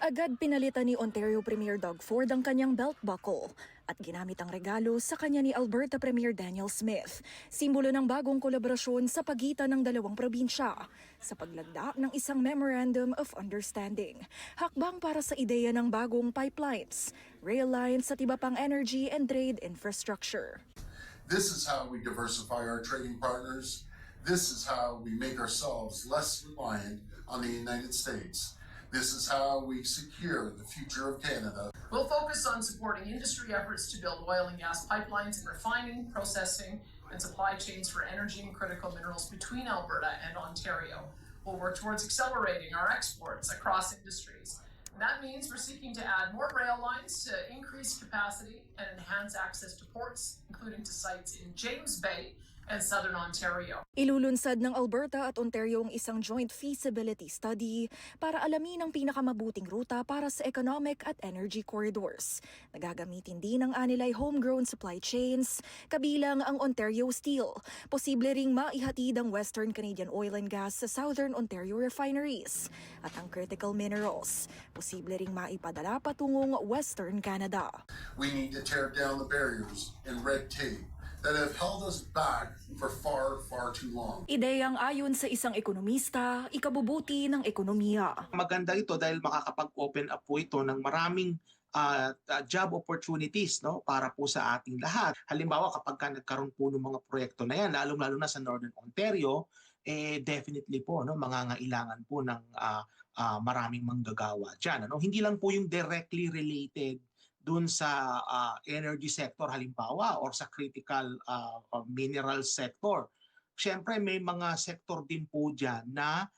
Agad pinalitan ni Ontario Premier Doug Ford ang kanyang belt buckle at ginamit ang regalo sa kanya ni Alberta Premier Daniel Smith, simbolo ng bagong kolaborasyon sa pagitan ng dalawang probinsya sa paglagda ng isang Memorandum of Understanding. Hakbang para sa ideya ng bagong pipelines, rail lines at iba pang energy and trade infrastructure. This is how we diversify our trading partners. This is how we make ourselves less reliant on the United States. This is how we secure the future of Canada. We'll focus on supporting industry efforts to build oil and gas pipelines and refining, processing, and supply chains for energy and critical minerals between Alberta and Ontario. We'll work towards accelerating our exports across industries. And that means we're seeking to add more rail lines to increase capacity and enhance access to ports, including to sites in James Bay and Southern Ontario. Ilulunsad ng Alberta at Ontario ang isang joint feasibility study para alamin ang pinakamabuting ruta para sa economic at energy corridors. Nagagamitin din ang anilay homegrown supply chains, kabilang ang Ontario Steel. Posible ring maihatid ang Western Canadian oil and gas sa Southern Ontario refineries. At ang critical minerals, posible ring maipadala patungong Western Canada. We need to tear down the barriers and red tape that have held us back for far, far too long. Ideyang ayon sa isang ekonomista, ikabubuti ng ekonomiya. Maganda ito dahil makakapag-open up po ito ng maraming job opportunities, no, para po sa ating lahat. Halimbawa, kapag nagkaroon po ng mga proyekto na yan, lalo na sa Northern Ontario, definitely po, no, mangangailangan po ng maraming manggagawa dyan. Ano? Hindi lang po yung directly related dun sa energy sector halimbawa or sa critical mineral sector. Siyempre may mga sector din po dyan na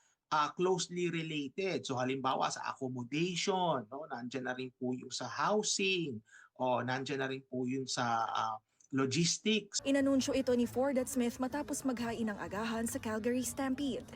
closely related. So halimbawa sa accommodation, no? Nandiyan na rin po yung sa housing, o nandiyan na rin po yung sa logistics. Inanunsyo ito ni Ford at Smith matapos maghain ng agahan sa Calgary Stampede,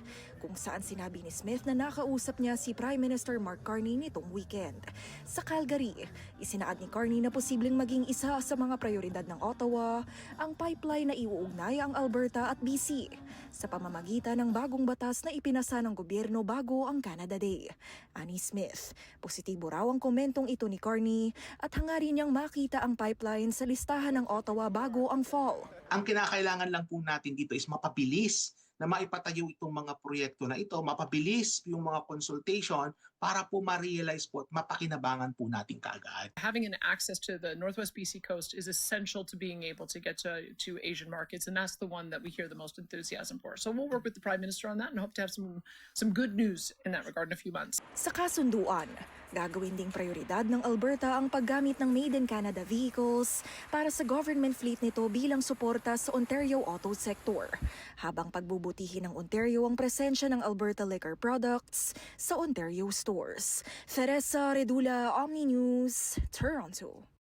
kung saan sinabi ni Smith na nakausap niya si Prime Minister Mark Carney nitong weekend. Sa Calgary, isinaad ni Carney na posibleng maging isa sa mga prioridad ng Ottawa ang pipeline na iuugnay ang Alberta at BC sa pamamagitan ng bagong batas na ipinasa ng gobyerno bago ang Canada Day. Ani Smith, positibo raw ang komentong ito ni Carney at hangarin niyang makita ang pipeline sa listahan ng Ottawa bago ang fall. Ang kinakailangan lang po natin dito is mapabilis na maipatayo itong mga proyekto na ito, mapabilis yung mga consultation para po ma-realize po at mapakinabangan po natin kaagad. Having an access to the Northwest BC coast is essential to being able to get to Asian markets, and that's the one that we hear the most enthusiasm for. So we'll work with the Prime Minister on that and hope to have some good news in that regard in a few months. Sa kasunduan, gagawin ding prioridad ng Alberta ang paggamit ng Made in Canada vehicles para sa government fleet nito bilang suporta sa Ontario auto sector, habang pagbubutihin ng Ontario ang presensya ng Alberta liquor products sa Ontario stores. Teresa Redula, Omni News, Toronto.